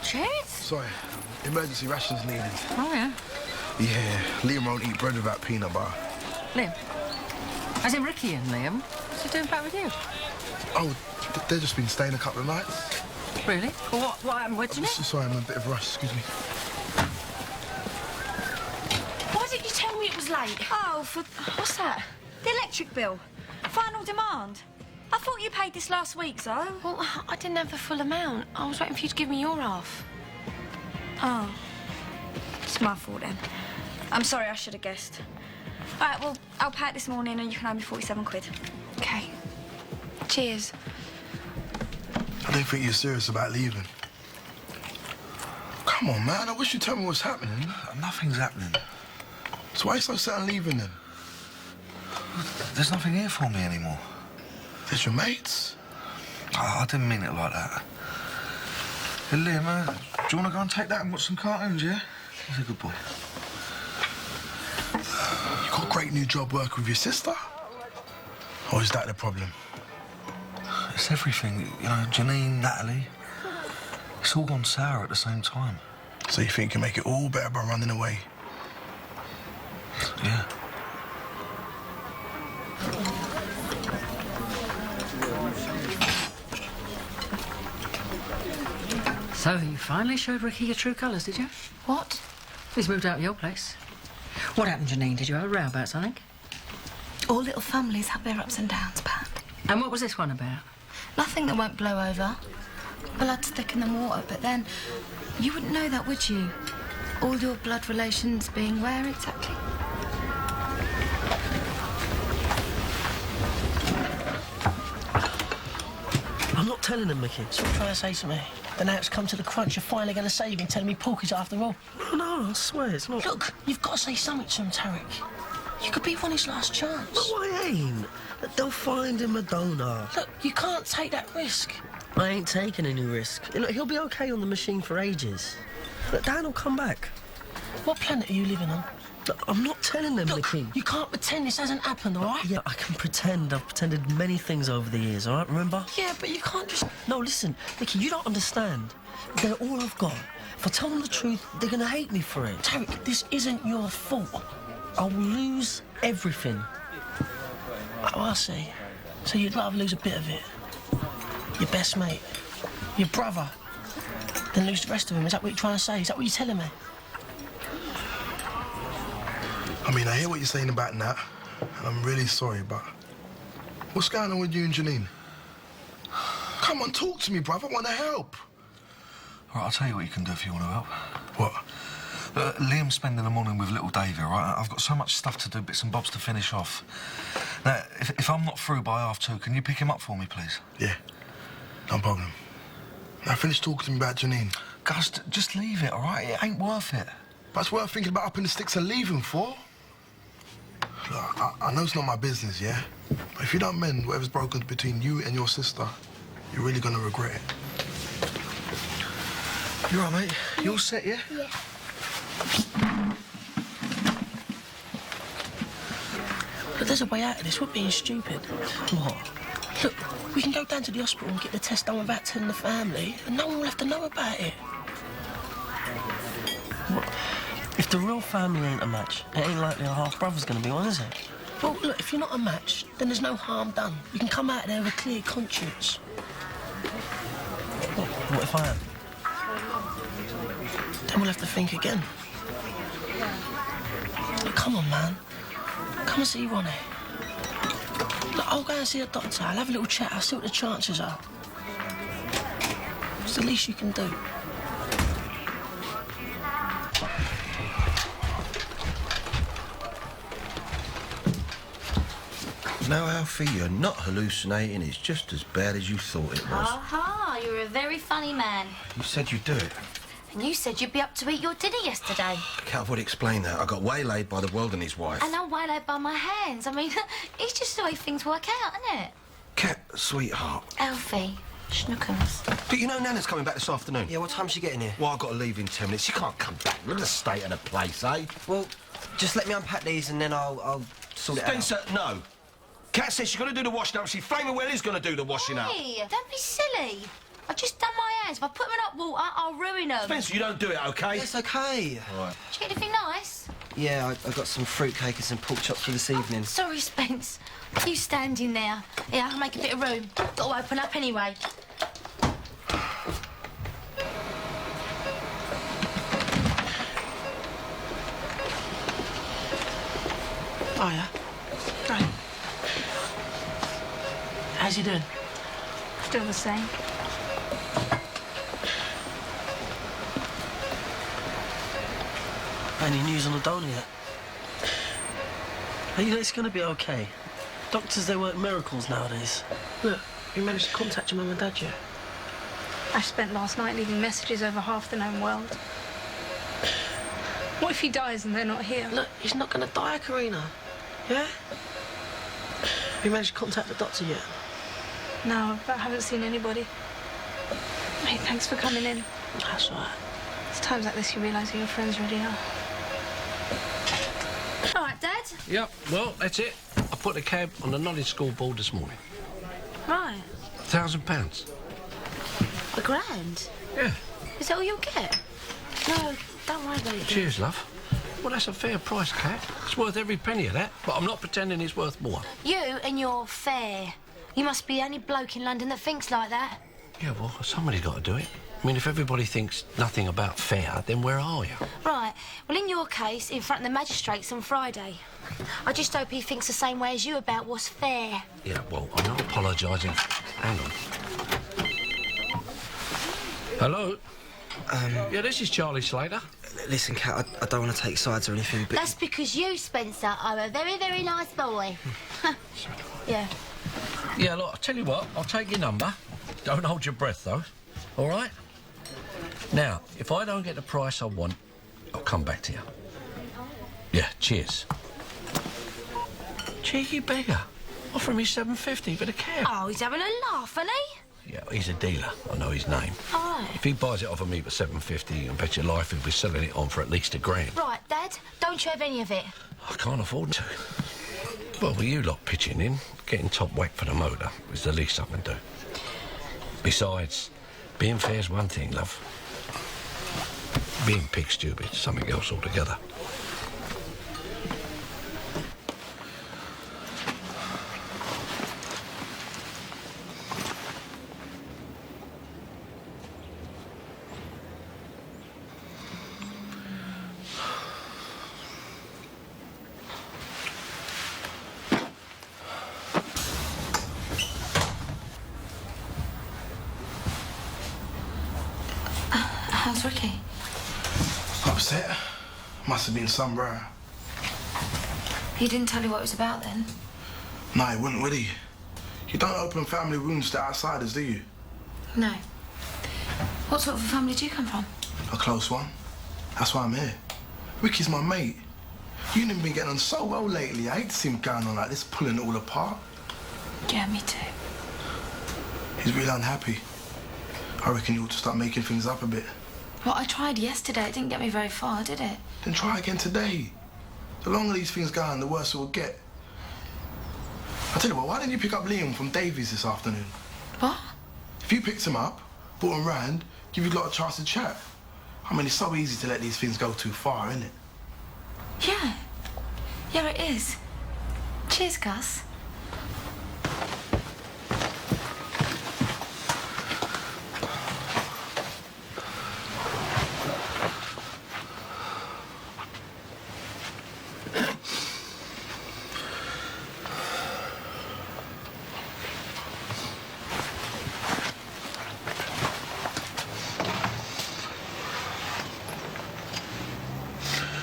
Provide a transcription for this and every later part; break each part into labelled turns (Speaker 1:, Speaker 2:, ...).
Speaker 1: Cheers.
Speaker 2: Sorry, emergency rations needed.
Speaker 1: Oh, yeah?
Speaker 2: Yeah, Liam won't eat bread without peanut butter.
Speaker 1: Liam? As in Ricky and Liam? What's he doing back with you?
Speaker 2: Oh, they've just been staying a couple of nights.
Speaker 1: Really? Well, what happened? Where'd you meet?
Speaker 2: Sorry, I'm in a bit of a rush, excuse me.
Speaker 3: Why didn't you tell me it was late?
Speaker 4: Oh, what's that? The electric bill. Final demand. I thought you paid this last week, Zoe.
Speaker 3: Well, I didn't have the full amount. I was waiting for you to give me your half.
Speaker 4: Oh. It's my fault then. I'm sorry, I should have guessed. All right, well, I'll pay it this morning and you can owe me 47 quid.
Speaker 3: Okay. Cheers.
Speaker 2: I don't think you're serious about leaving. Come on, man, I wish you'd tell me what's happening.
Speaker 5: Nothing's happening.
Speaker 2: So why are you so set on leaving then?
Speaker 5: There's nothing here for me anymore.
Speaker 2: There's your mates.
Speaker 5: Oh, I didn't mean it like that. Hey, Liam, do you want to go and take that and watch some cartoons, yeah? He's a good boy.
Speaker 2: You got a great new job working with your sister? Or is that the problem?
Speaker 5: It's everything, you know, Janine, Natalie. It's all gone sour at the same time.
Speaker 2: So you think you can make it all better by running away?
Speaker 5: Yeah.
Speaker 1: So you finally showed Ricky your true colours, did you?
Speaker 3: What?
Speaker 1: He's moved out of your place. What happened, Janine? Did you have a row about something?
Speaker 3: All little families have their ups and downs, Pat.
Speaker 1: And what was this one about?
Speaker 3: Nothing that won't blow over. Blood's thicker than water, but then you wouldn't know that, would you? All your blood relations being where exactly?
Speaker 6: I'm not telling them, Mickey.
Speaker 7: That's what you're trying to say to me. Then now it's come to the crunch, you're finally going to save me, telling me Porky's after all.
Speaker 6: No, I swear it's not.
Speaker 7: Look, you've got to say something to him, Tarek. You could be on his last chance.
Speaker 6: No, I ain't. They'll find him a donor.
Speaker 7: Look, you can't take that risk.
Speaker 6: I ain't taking any risk. Look, he'll be okay on the machine for ages. Look, Dan will come back.
Speaker 7: What planet are you living on?
Speaker 6: Look, I'm not telling them,
Speaker 7: Look,
Speaker 6: Mickey.
Speaker 7: you can't pretend this hasn't happened, all right?
Speaker 6: Yeah, I can pretend. I've pretended many things over the years, all right? Remember?
Speaker 7: Yeah, but you can't just...
Speaker 6: No, listen, Mickey, you don't understand. They're all I've got. If I tell them the truth, they're going to hate me for it.
Speaker 7: Tarek, this isn't your fault.
Speaker 6: I'll lose everything.
Speaker 7: Oh, I see. So you'd rather lose a bit of it? Your best mate? Your brother? Then lose the rest of him? Is that what you're trying to say? Is that what you're telling me?
Speaker 2: I mean, I hear what you're saying about Nat, and I'm really sorry, but what's going on with you and Janine? Come on, talk to me, bruv. I want to help.
Speaker 5: All right, I'll tell you what you can do if you want to help.
Speaker 2: What?
Speaker 5: Liam's spending the morning with little Davey, all right? I've got so much stuff to do, bits and bobs to finish off. Now, if I'm not through by 2:30, can you pick him up for me, please?
Speaker 2: Yeah, no problem. Now finish talking to me about Janine.
Speaker 5: Gus, just leave it, all right? It ain't worth it.
Speaker 2: But it's worth thinking about upping the sticks and leaving for. Look, I know it's not my business, yeah? But if you don't mend whatever's broken between you and your sister, you're really gonna regret it.
Speaker 5: You all right, mate? You all set, yeah?
Speaker 8: Yeah.
Speaker 7: But there's a way out of this. We're being stupid.
Speaker 6: What?
Speaker 7: Look, we can go down to the hospital and get the test done without telling the family, and no one will have to know about it.
Speaker 6: What? If the real family ain't a match, it ain't likely our half-brother's going to be one, is it?
Speaker 7: Well, look, if you're not a match, then there's no harm done. You can come out of there with a clear conscience.
Speaker 6: What if I am?
Speaker 7: Then we'll have to think again. Look, come on, man. Come and see Ronnie. Look, I'll go and see a doctor. I'll have a little chat. I'll see what the chances are. It's the least you can do.
Speaker 9: No, Alfie, you're not hallucinating. It's just as bad as you thought it was.
Speaker 8: Aha, you're a very funny man.
Speaker 9: You said you'd do it.
Speaker 8: And you said you'd be up to eat your dinner yesterday.
Speaker 9: Cat would explain that. I got waylaid by the world and his wife.
Speaker 8: And I'm waylaid by my hands. I mean, it's just the way things work out, isn't it?
Speaker 9: Cat, sweetheart.
Speaker 8: Alfie, schnookums.
Speaker 9: But you know Nana's coming back this afternoon.
Speaker 6: Yeah, what time's she getting here?
Speaker 9: Well, I've got to leave in 10 minutes. She can't come back. Look at the state of the place, eh?
Speaker 6: Well, just let me unpack these and then I'll sort it out.
Speaker 9: Spencer, no. Cat says she's going to do the washing up. She flaming well is going to do the washing up.
Speaker 8: Hey, don't be silly. I just done my hands. If I put them in hot water, I'll ruin them.
Speaker 9: Spencer, you don't do it, OK?
Speaker 6: It's okay.
Speaker 9: All right.
Speaker 8: Did you get anything nice?
Speaker 6: Yeah, I got some fruitcake and some pork chops for this evening.
Speaker 8: Sorry, Spence. You standing there. Yeah, I'll make a bit of room. Got to open up anyway.
Speaker 7: Hiya. Right. How's you doing?
Speaker 4: Still the same.
Speaker 7: Any news on the donor yet? You know, it's going to be okay. Doctors, they work miracles nowadays. Look, you managed to contact your mum and dad yet?
Speaker 4: I spent last night leaving messages over half the known world. What if he dies and they're not here?
Speaker 7: Look, he's not going to die, Karina. Yeah? You managed to contact the doctor yet?
Speaker 4: No, but I haven't seen anybody. Mate, thanks for coming in.
Speaker 7: That's all right.
Speaker 4: It's times like this you realise who your friends really are.
Speaker 8: All right, Dad.
Speaker 10: Yep, well, that's it. I put the cab on the knowledge school board this morning.
Speaker 8: Right.
Speaker 10: £1,000.
Speaker 8: £1,000?
Speaker 10: Yeah.
Speaker 8: Is that all you'll get? No, don't worry about it.
Speaker 10: Cheers, love. Well, that's a fair price, Cat. It's worth every penny of that, but I'm not pretending it's worth more.
Speaker 8: You and your fair. You must be the only bloke in London that thinks like that.
Speaker 10: Yeah, well, somebody's got to do it. I mean, if everybody thinks nothing about fair, then where are you?
Speaker 8: Right. Well, in your case, in front of the magistrates on Friday. I just hope he thinks the same way as you about what's fair.
Speaker 10: Yeah, well, I'm not apologising. Hang on. Hello? Yeah, this is Charlie Slater.
Speaker 6: Listen, Kat, I don't want to take sides or anything, but...
Speaker 8: That's because you, Spencer, are a very, very nice boy. Yeah.
Speaker 10: Yeah, look, I'll tell you what, I'll take your number. Don't hold your breath, though. All right? Now, if I don't get the price I want, I'll come back to you. Yeah, cheers. Cheeky beggar. Offering me $7.50 for the cab.
Speaker 8: Oh, he's having a laugh, isn't he?
Speaker 10: Yeah, he's a dealer. I know his name.
Speaker 8: All right.
Speaker 10: If he buys it off of me for $7.50, you can bet your life he'll be selling it on for at least $1,000.
Speaker 8: Right, Dad, don't you have any of it.
Speaker 10: I can't afford to. Well, with you lot pitching in, getting top whack for the motor is the least I can do. Besides, being fair's one thing, love. Being pig stupid's something else altogether.
Speaker 3: How's Ricky?
Speaker 2: Upset? Must have been somewhere.
Speaker 3: He didn't tell you what it was about then?
Speaker 2: No, he wouldn't, would he? You don't open family wounds to outsiders, do you?
Speaker 3: No. What sort of a family do you come from?
Speaker 2: A close one. That's why I'm here. Ricky's my mate. You and him been getting on so well lately. I hate to see him going on like this, pulling it all apart.
Speaker 3: Yeah, me too.
Speaker 2: He's really unhappy. I reckon you ought to start making things up a bit.
Speaker 3: Well, I tried yesterday. It didn't get me very far, did it?
Speaker 2: Then try again today. The longer these things go on, the worse it will get. I tell you what, why didn't you pick up Liam from Davies this afternoon?
Speaker 3: What?
Speaker 2: If you picked him up, brought him round, give you a lot of chance to chat. I mean, it's so easy to let these things go too far, isn't it?
Speaker 3: Yeah. Yeah, it is. Cheers, Gus.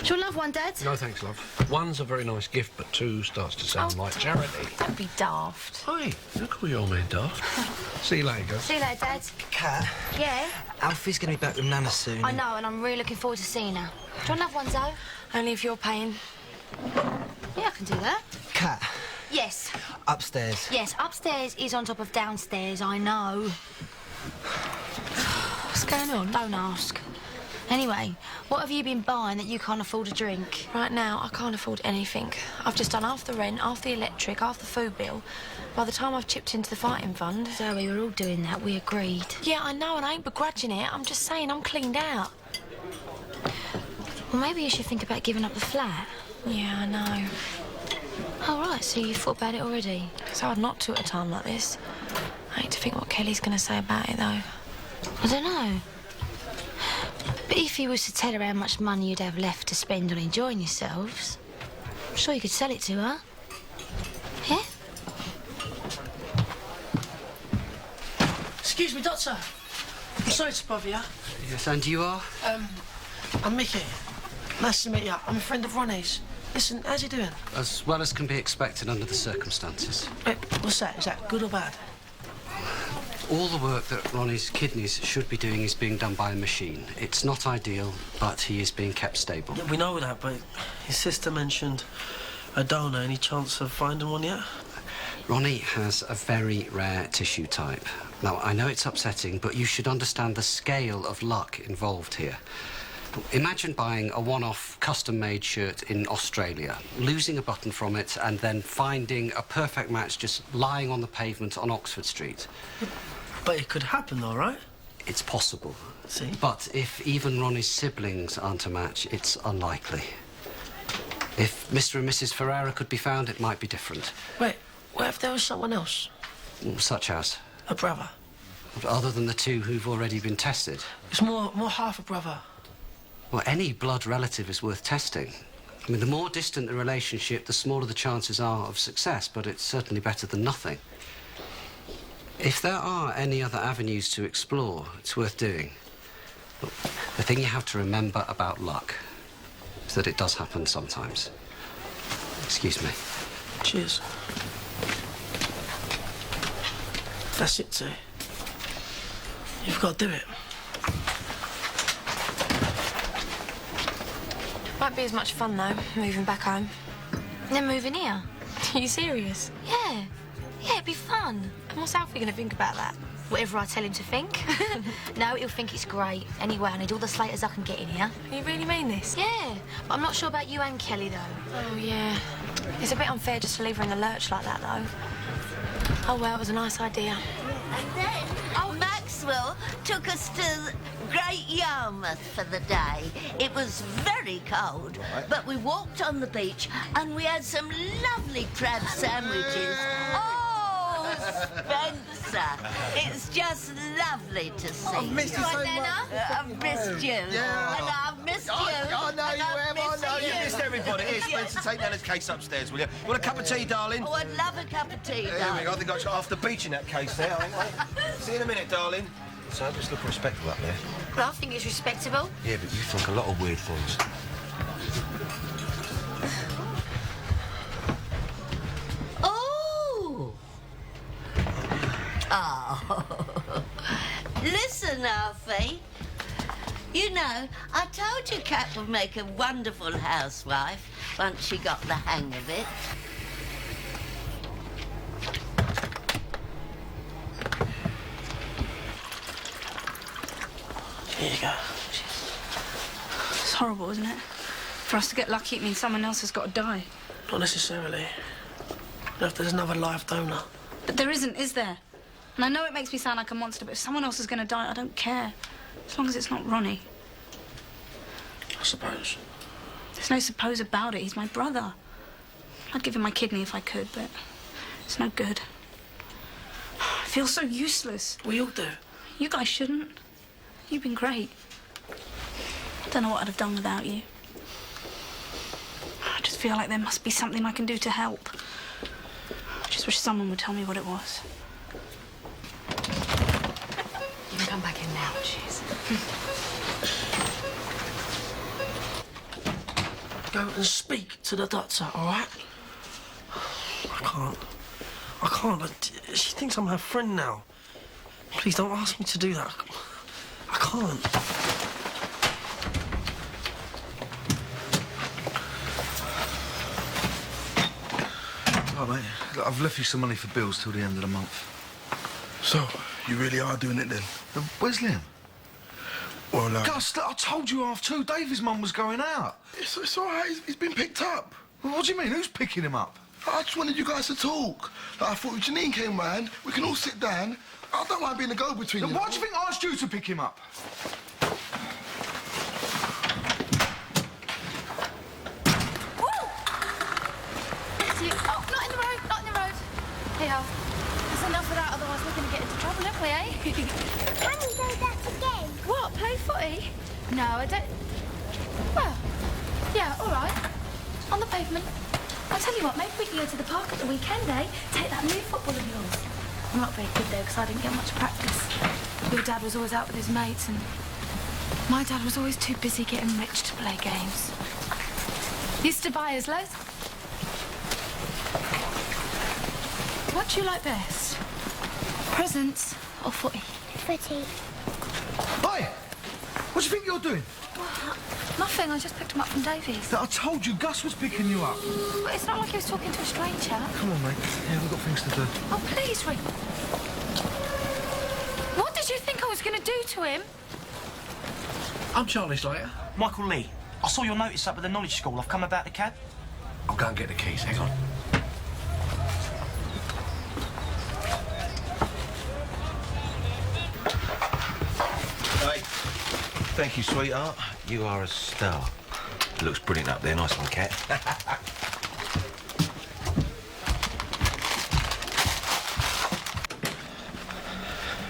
Speaker 8: Do you love one, Dad?
Speaker 10: No, thanks, love. One's a very nice gift, but two starts to sound like charity.
Speaker 8: Don't be daft.
Speaker 10: Hey, don't call your old man daft. See you later, Gus.
Speaker 8: See you later, Dad.
Speaker 6: Kat,
Speaker 8: Yeah?
Speaker 6: Alfie's going to be back with Nana soon.
Speaker 8: I know, and I'm really looking forward to seeing her. Do you want another one, Zoe?
Speaker 4: Only if you're paying.
Speaker 8: Yeah, I can do that.
Speaker 6: Kat,
Speaker 8: Yes.
Speaker 6: upstairs.
Speaker 8: Yes, upstairs is on top of downstairs, I know.
Speaker 4: What's going on?
Speaker 8: Don't ask. Anyway, what have you been buying that you can't afford a drink?
Speaker 11: Right now, I can't afford anything. I've just done half the rent, half the electric, half the food bill. By the time I've chipped into the fighting fund...
Speaker 8: Zoe, we're all doing that. We agreed.
Speaker 11: Yeah, I know, and I ain't begrudging it. I'm just saying I'm cleaned out.
Speaker 8: Well, maybe you should think about giving up the flat.
Speaker 11: Yeah, I know.
Speaker 8: Oh, right, so you've thought about it already?
Speaker 11: It's hard not to at a time like this. I hate to think what Kelly's going to say about it, though.
Speaker 8: I don't know. But if you was to tell her how much money you'd have left to spend on enjoying yourselves, I'm sure you could sell it to her. Yeah?
Speaker 7: Excuse me, Doctor. I'm sorry to bother you.
Speaker 12: Yes, and you are?
Speaker 7: I'm Mickey. Nice to meet you. I'm a friend of Ronnie's. Listen, how's he doing?
Speaker 12: As well as can be expected under the circumstances.
Speaker 7: Wait, what's that? Is that good or bad?
Speaker 12: All the work that Ronnie's kidneys should be doing is being done by a machine. It's not ideal, but he is being kept stable.
Speaker 7: Yeah, we know that, but his sister mentioned a donor. Any chance of finding one yet?
Speaker 12: Ronnie has a very rare tissue type. Now, I know it's upsetting, but you should understand the scale of luck involved here. Imagine buying a one-off custom-made shirt in Australia, losing a button from it, and then finding a perfect match just lying on the pavement on Oxford Street.
Speaker 7: But it could happen, though, right?
Speaker 12: It's possible.
Speaker 7: See?
Speaker 12: But if even Ronnie's siblings aren't a match, it's unlikely. If Mr. and Mrs. Ferreira could be found, it might be different.
Speaker 7: Wait, what if there was someone else?
Speaker 12: Such as?
Speaker 7: A brother.
Speaker 12: Other than the two who've already been tested?
Speaker 7: It's more half a brother.
Speaker 12: Well, any blood relative is worth testing. I mean, the more distant the relationship, the smaller the chances are of success, but it's certainly better than nothing. If there are any other avenues to explore, it's worth doing. Look, the thing you have to remember about luck is that it does happen sometimes. Excuse me.
Speaker 7: Cheers. That's it, Sue. You've got to do it.
Speaker 11: Won't be as much fun, though, moving back home.
Speaker 8: Then moving here?
Speaker 11: Are you serious?
Speaker 8: Yeah. Yeah, it'd be fun.
Speaker 11: And what's Alfie going to think about that?
Speaker 8: Whatever I tell him to think. No, he'll think it's great. Anyway, I need all the slaters I can get in here.
Speaker 11: You really mean this?
Speaker 8: Yeah. But I'm not sure about you and Kelly, though.
Speaker 11: Oh, yeah. It's a bit unfair just to leave her in the lurch like that, though. Oh, well, it was a nice idea.
Speaker 13: And then Maxwell took us to Great Yarmouth for the day. It was very cold, but we walked on the beach and we had some lovely crab sandwiches. Oh, Spencer, it's just lovely to see
Speaker 9: I've missed you so much.
Speaker 13: I've missed you.
Speaker 9: Yeah.
Speaker 13: And I've missed you.
Speaker 9: I know you have. I know you missed everybody. Here, Spencer, take Nana's case upstairs, will you? Want a cup of tea, darling?
Speaker 13: Oh, I'd love a cup of tea,
Speaker 9: There we
Speaker 13: darling.
Speaker 9: go. I think I got half the beach in that case there, ain't I? See you in a minute, darling. So just look respectful up there.
Speaker 8: Well, I think it's respectable.
Speaker 9: Yeah, but you think a lot of weird things.
Speaker 13: Oh! Oh. Listen, Alfie. You know, I told you Kat would make a wonderful housewife once she got the hang of it.
Speaker 7: Here you go.
Speaker 4: It's horrible, isn't it? For us to get lucky, it means someone else has got to die.
Speaker 7: Not necessarily. Not if there's another live donor.
Speaker 4: But there isn't, is there? And I know it makes me sound like a monster, but if someone else is going to die, I don't care. As long as it's not Ronnie.
Speaker 7: I suppose.
Speaker 4: There's no suppose about it. He's my brother. I'd give him my kidney if I could, but it's no good. I feel so useless.
Speaker 7: We all do.
Speaker 4: You guys shouldn't. You've been great. Don't know what I'd have done without you. I just feel like there must be something I can do to help. I just wish someone would tell me what it was.
Speaker 11: You can come back in now, cheers.
Speaker 7: Go and speak to the doctor, all right? I can't. She thinks I'm her friend now. Please don't ask me to do that. I can't.
Speaker 5: Oh, mate, look, I've left you some money for bills till the end of the month.
Speaker 2: So, you really are doing it then?
Speaker 5: Where's Liam?
Speaker 2: Well,
Speaker 5: Gus, look, I told you 2:30 Davy's mum was going out.
Speaker 2: It's all right. He's been picked up.
Speaker 5: Well, what do you mean? Who's picking him up?
Speaker 2: I just wanted you guys to talk. I thought if Janine came round, we can all sit down. I don't mind being a go-between.
Speaker 5: Then why do you think I asked you to pick him up?
Speaker 3: Oh, not in the road, not in the road. Hey, that's enough of that, otherwise we're going to get into trouble, aren't we, eh?
Speaker 14: Can we do that again?
Speaker 3: What, play footy? No, I don't... Well, yeah, all right. On the pavement. I'll tell you what, maybe we can go to the park at the weekend, eh? Take that new football of yours. I'm not very good, though, because I didn't get much practice. Your dad was always out with his mates, and my dad was always too busy getting rich to play games. Used to buy us loads. What do you like best? Presents or footy?
Speaker 14: Footy.
Speaker 5: Oi! What do you think you're doing?
Speaker 3: Nothing, I just picked him up from Davies.
Speaker 5: I told you Gus was picking you up.
Speaker 3: But it's not like he was talking to a stranger.
Speaker 5: Come on, mate. Yeah, we've got things to do.
Speaker 3: Oh, please, Rick. What did you think I was going to do to him?
Speaker 10: I'm Charlie Slater.
Speaker 15: Michael Lee. I saw your notice up at the knowledge school. I've come about the cab.
Speaker 10: I'll go and get the keys. Hang on.
Speaker 9: Hey. Thank you, sweetheart. You are a star. Looks brilliant up there. Nice one, Cat.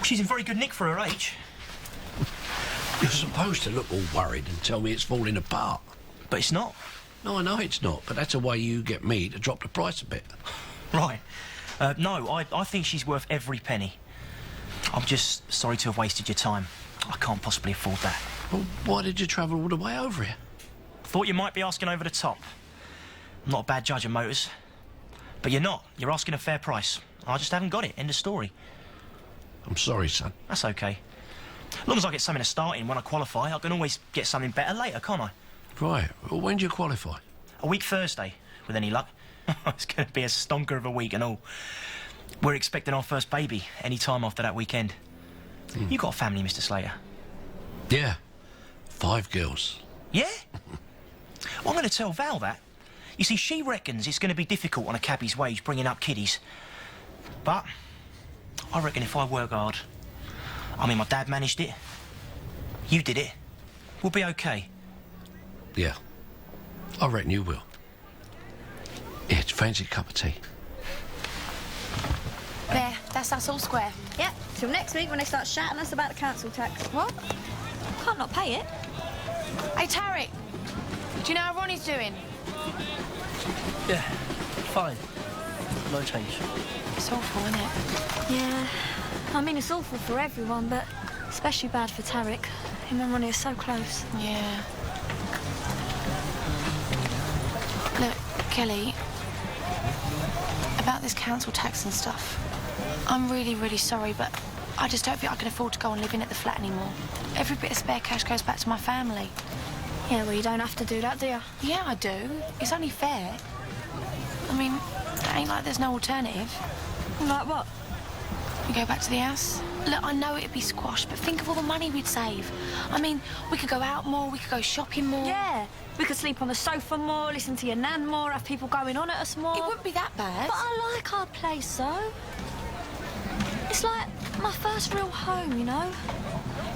Speaker 15: She's in very good nick for her age.
Speaker 10: You're supposed to look all worried and tell me it's falling apart.
Speaker 15: But it's not.
Speaker 10: No, I know it's not, but that's a way you get me to drop the price a bit.
Speaker 15: Right. No, I think she's worth every penny. I'm just sorry to have wasted your time. I can't possibly afford that.
Speaker 10: Well, why did you travel all the way over here?
Speaker 15: Thought you might be asking over the top. I'm not a bad judge of motors. But you're not. You're asking a fair price. I just haven't got it. End of story.
Speaker 10: I'm sorry, son.
Speaker 15: That's okay. As long as I get something to start in when I qualify, I can always get something better later, can't I?
Speaker 10: Right. Well, when do you qualify?
Speaker 15: A week Thursday, with any luck. It's going to be a stonker of a week and all. We're expecting our first baby any time after that weekend. You got a family, Mr. Slater?
Speaker 10: Yeah. 5 girls.
Speaker 15: Yeah? Well, I'm going to tell Val that. You see, she reckons it's going to be difficult on a cabbie's wage bringing up kiddies. But I reckon if I work hard, I mean, my dad managed it, you did it, we'll be okay.
Speaker 10: Yeah. I reckon you will. Yeah, do you fancy a cup of tea?
Speaker 3: There, that's us all square.
Speaker 4: Yep, till next week when they start shouting us about the council tax. What? Can't not pay it.
Speaker 3: Hey, Tarek, do you know how Ronnie's doing?
Speaker 6: Yeah, fine. No change.
Speaker 3: It's awful, isn't it?
Speaker 4: Yeah. I mean, it's awful for everyone, but especially bad for Tarek. Him and Ronnie are so close.
Speaker 3: Yeah. Look, Kelly, about this council tax and stuff, I'm really, really sorry, but I just don't think I can afford to go on living at the flat anymore. Every bit of spare cash goes back to my family.
Speaker 4: Yeah, well, you don't have to do that, do you?
Speaker 3: Yeah, I do. It's only fair. I mean, it ain't like there's no alternative.
Speaker 4: Like what?
Speaker 3: We go back to the house. Look, I know it'd be squash, but think of all the money we'd save. I mean, we could go out more, we could go shopping more.
Speaker 4: Yeah, we could sleep on the sofa more, listen to your nan more, have people going on at us more.
Speaker 3: It wouldn't be that bad.
Speaker 4: But I like our place, though. It's like my first real home, you know?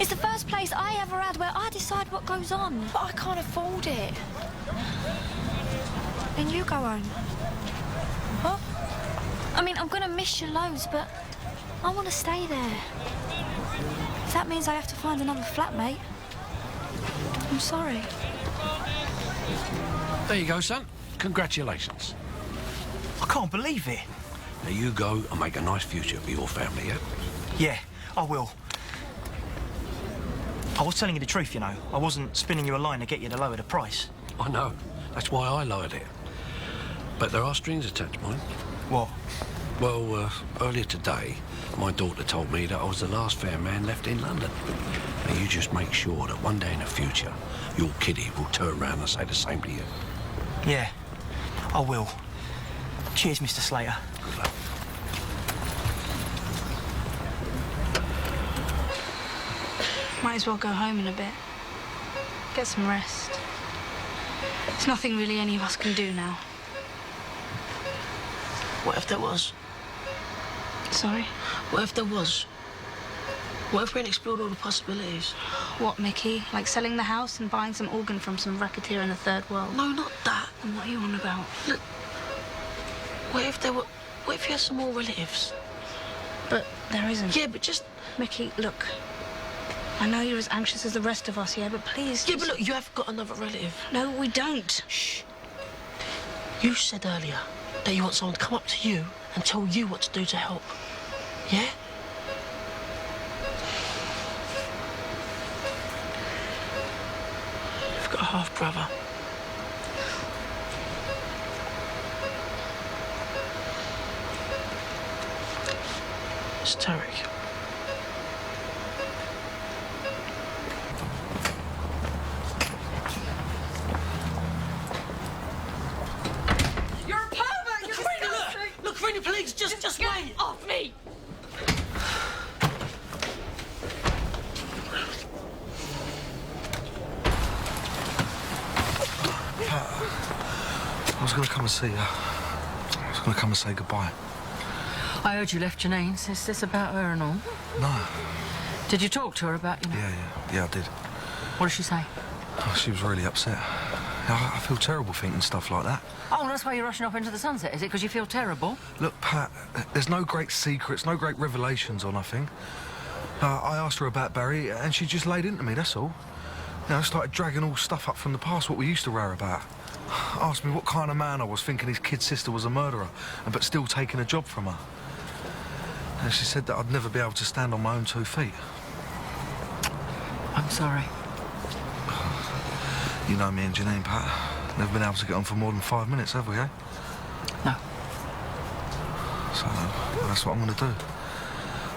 Speaker 4: It's the first place I ever had where I decide what goes on.
Speaker 3: But I can't afford it.
Speaker 4: Then you go home.
Speaker 3: What?
Speaker 4: I mean, I'm gonna miss you loads, but I want to stay there. If that means I have to find another flatmate, I'm sorry.
Speaker 10: There you go, son. Congratulations.
Speaker 15: I can't believe it.
Speaker 10: Now you go and make a nice future for your family, yeah?
Speaker 15: Yeah, I will. I was telling you the truth, you know. I wasn't spinning you a line to get you to lower the price.
Speaker 10: I know. That's why I lowered it. But there are strings attached, mind.
Speaker 15: What?
Speaker 10: Well, earlier today, my daughter told me that I was the last fair man left in London. Now, you just make sure that one day in the future, your kiddie will turn around and say the same to you.
Speaker 15: Yeah, I will. Cheers, Mr. Slater.
Speaker 10: Good luck.
Speaker 4: Might as well go home in a bit. Get some rest. There's nothing really any of us can do now.
Speaker 7: What if there was?
Speaker 4: Sorry?
Speaker 7: What if there was? What if we hadn't explored all the possibilities?
Speaker 4: What, Mickey? Like selling the house and buying some organ from some racketeer in the third world?
Speaker 7: No, not that.
Speaker 4: And what are you on about?
Speaker 7: Look, what if there were... What if you had some more relatives?
Speaker 4: But there isn't.
Speaker 7: Yeah, but just...
Speaker 4: Mickey, look. I know you're as anxious as the rest of us here, but please...
Speaker 7: Yeah, but look, you have got another relative.
Speaker 4: No, we don't.
Speaker 7: Shh. You said earlier that you want someone to come up to you and tell you what to do to help. Yeah? You've got a half-brother. It's Tarek.
Speaker 3: You're a pervert! You're disgusting!
Speaker 7: Look, Rena, please, just
Speaker 3: get
Speaker 7: wait.
Speaker 3: off me!
Speaker 5: I was going to come and see you. I was going to come and say goodbye.
Speaker 1: I heard you left Janine's. Is this about her and all?
Speaker 5: No.
Speaker 1: Did you talk to her about you?
Speaker 5: Yeah, I did.
Speaker 1: What did she say?
Speaker 5: Oh, she was really upset. I feel terrible thinking stuff like that.
Speaker 1: Oh, that's why you're rushing off into the sunset, is it? Because you feel terrible?
Speaker 5: Look, Pat, there's no great secrets, no great revelations or nothing. I asked her about Barry, and she just laid into me, that's all. I started dragging all stuff up from the past, what we used to row about. Asked me what kind of man I was, thinking his kid sister was a murderer, but still taking a job from her. And she said that I'd never be able to stand on my own 2 feet.
Speaker 1: I'm sorry.
Speaker 5: You know me and Janine, Pat. Never been able to get on for more than 5 minutes, have we, eh?
Speaker 1: No.
Speaker 5: So, that's what I'm going to do.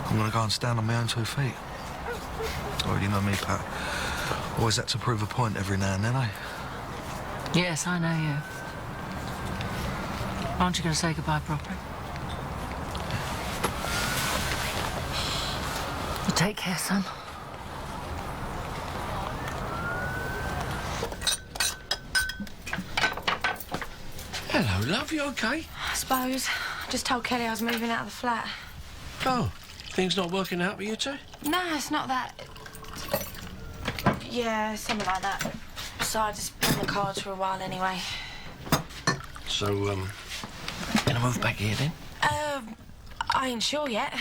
Speaker 5: I'm going to go and stand on my own 2 feet. Well, you know me, Pat. Always had to prove a point every now and then, eh?
Speaker 1: Yes, I know you. Aren't you going to say goodbye properly? Well, take care, son.
Speaker 10: Hello, love. You OK?
Speaker 11: I suppose. I just told Kelly I was moving out of the flat.
Speaker 10: Oh, things not working out for you two?
Speaker 11: No, it's not that. Yeah, something like that. So I just put on the cards for a while anyway.
Speaker 10: So, gonna move back here then?
Speaker 11: I ain't sure yet.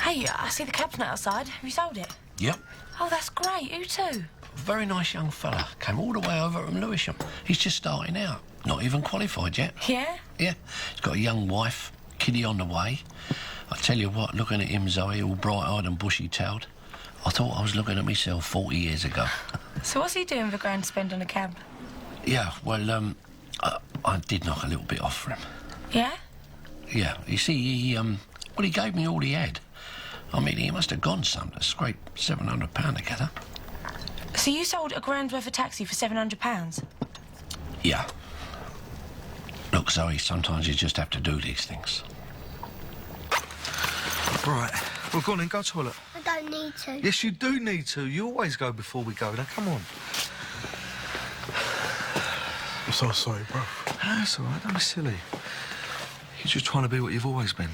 Speaker 11: Hey, I see the cab's not outside. Have you sold it?
Speaker 10: Yep.
Speaker 11: Oh, that's great. Who to?
Speaker 10: Very nice young fella. Came all the way over from Lewisham. He's just starting out. Not even qualified yet.
Speaker 11: Yeah?
Speaker 10: Yeah. He's got a young wife, kiddie on the way. I tell you what, looking at him, Zoe, all bright-eyed and bushy-tailed, I thought I was looking at myself 40 years ago.
Speaker 11: So what's he doing for grand spend on a cab?
Speaker 10: Yeah, well, I did knock a little bit off for him.
Speaker 11: Yeah?
Speaker 10: Yeah, you see, he gave me all he had. I mean, he must have gone some to scrape £700 together.
Speaker 11: So you sold a grand worth of taxi for £700?
Speaker 10: Yeah. Look, Zoe, sometimes you just have to do these things.
Speaker 5: Right. Well, go on then, go toilet.
Speaker 14: I don't need to.
Speaker 5: Yes, you do need to. You always go before we go. Now, come on.
Speaker 2: I'm so sorry, bro.
Speaker 5: That's all right. Don't be silly. You're just trying to be what you've always been.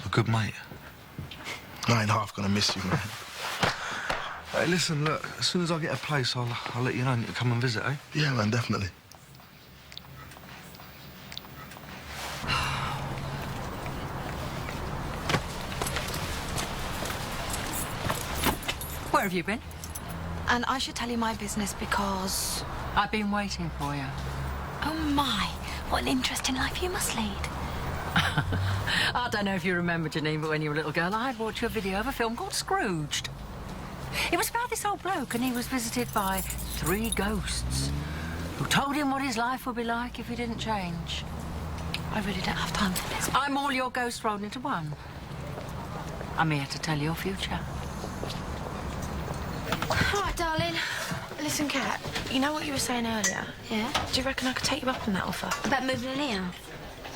Speaker 5: A good mate.
Speaker 2: I ain't half gonna miss you, man.
Speaker 5: Hey, listen, look, as soon as I get a place, I'll let you know and you can come and visit, eh?
Speaker 2: Yeah, man, definitely.
Speaker 1: Where have you been?
Speaker 8: And I should tell you my business because...
Speaker 1: I've been waiting for you.
Speaker 8: Oh, my. What an interesting life you must lead.
Speaker 1: I don't know if you remember, Janine, but when you were a little girl, I had watched you a video of a film called Scrooged. It was about this old bloke, and he was visited by 3 ghosts who told him what his life would be like if he didn't change.
Speaker 8: I really don't have time for this.
Speaker 1: I'm all your ghosts rolled into one. I'm here to tell your future.
Speaker 11: All right, darling. Listen, Kat, you know what you were saying earlier?
Speaker 8: Yeah?
Speaker 11: Do you reckon I could take you up on that offer?
Speaker 8: About moving in here?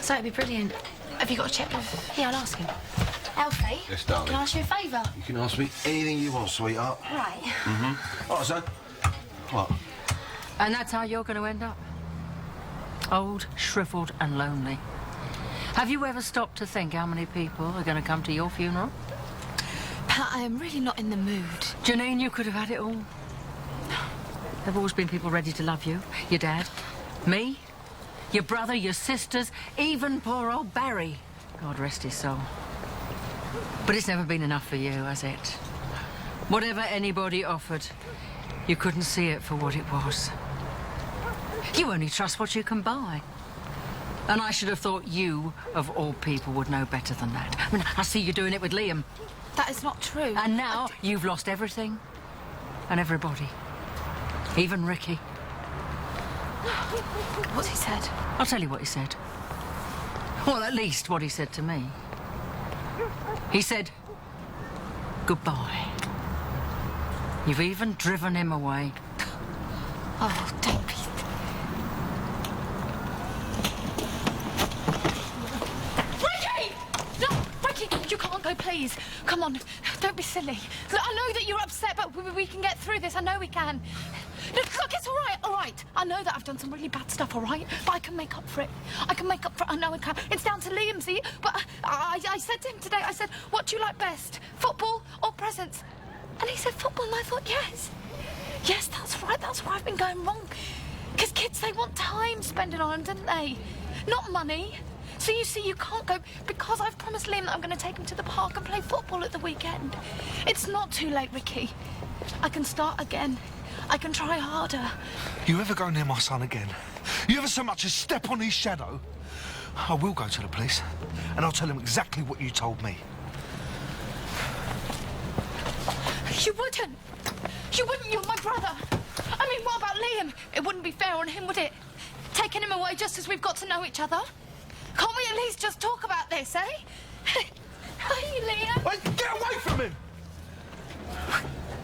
Speaker 8: So it'd be brilliant.
Speaker 11: Have you got a check with...
Speaker 8: Yeah, I'll ask him.
Speaker 3: Alfie,
Speaker 9: Yes, darling.
Speaker 3: can I ask you a favour?
Speaker 9: You can ask me anything you want, sweetheart.
Speaker 3: Right.
Speaker 9: Mm-hmm. All right, son. What?
Speaker 1: And that's how you're going to end up. Old, shrivelled and lonely. Have you ever stopped to think how many people are going to come to your funeral?
Speaker 11: Pat, I am really not in the mood.
Speaker 1: Janine, you could have had it all. There've always been people ready to love you. Your dad, me, your brother, your sisters, even poor old Barry. God rest his soul. But it's never been enough for you, has it? Whatever anybody offered, you couldn't see it for what it was. You only trust what you can buy. And I should have thought you, of all people, would know better than that. I mean, I see you doing it with Liam.
Speaker 11: That is not true.
Speaker 1: And now you've lost everything and everybody. Even Ricky.
Speaker 11: What's he said?
Speaker 1: I'll tell you what he said. Well, at least what he said to me. He said, goodbye. You've even driven him away.
Speaker 11: Oh, don't be...
Speaker 3: Ricky! No, Ricky, you can't go, please. Come on, don't be silly. Look, I know that you're upset, but we can get through this. I know we can. Look, it's all right, all right. I know that I've done some really bad stuff, all right? But I can make up for it. I can make up for it. I know I can. It's down to Liam, see? But I said to him today, I said, what do you like best? Football or presents? And he said football, and I thought, yes. Yes, that's right. That's where I've been going wrong. Because kids, they want time spending on them, don't they? Not money. So you see, you can't go because I've promised Liam that I'm going to take him to the park and play football at the weekend. It's not too late, Ricky. I can start again. I can try harder.
Speaker 5: You ever go near my son again? You ever so much as step on his shadow? I will go to the police, and I'll tell him exactly what you told me.
Speaker 3: You wouldn't. You wouldn't. You're my brother. I mean, what about Liam? It wouldn't be fair on him, would it? Taking him away just as we've got to know each other? Can't we at least just talk about this, eh? Hey, Liam.
Speaker 5: Wait, get away from him!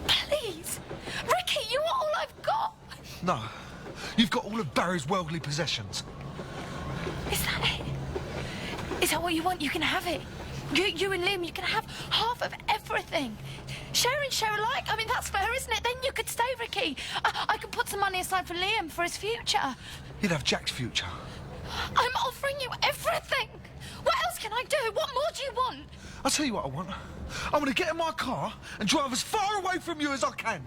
Speaker 3: Please. Ricky, you are all I've got.
Speaker 5: No. You've got all of Barry's worldly possessions.
Speaker 3: Is that it? Is that what you want? You can have it. You and Liam, you can have half of everything. Share and share alike. I mean, that's fair, isn't it? Then you could stay, Ricky. I can put some money aside for Liam for his future.
Speaker 5: You'd have Jack's future.
Speaker 3: I'm offering you everything. What else can I do? What more do you want?
Speaker 5: I'll tell you what I want. I want to get in my car and drive as far away from you as I can.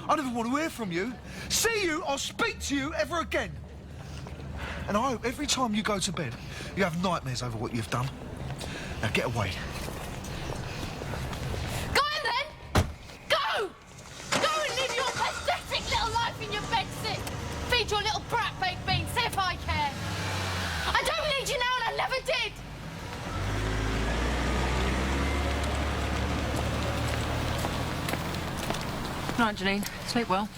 Speaker 5: I never want to hear from you, see you, or speak to you ever again. And I hope every time you go to bed, you have nightmares over what you've done. Now get away.
Speaker 3: Go on then. Go. Go and live your pathetic little life in your bedsit. Feed your little brat baked beans. See if I care. I don't need you now, and I never did.
Speaker 1: Right, Janine. Sleep well.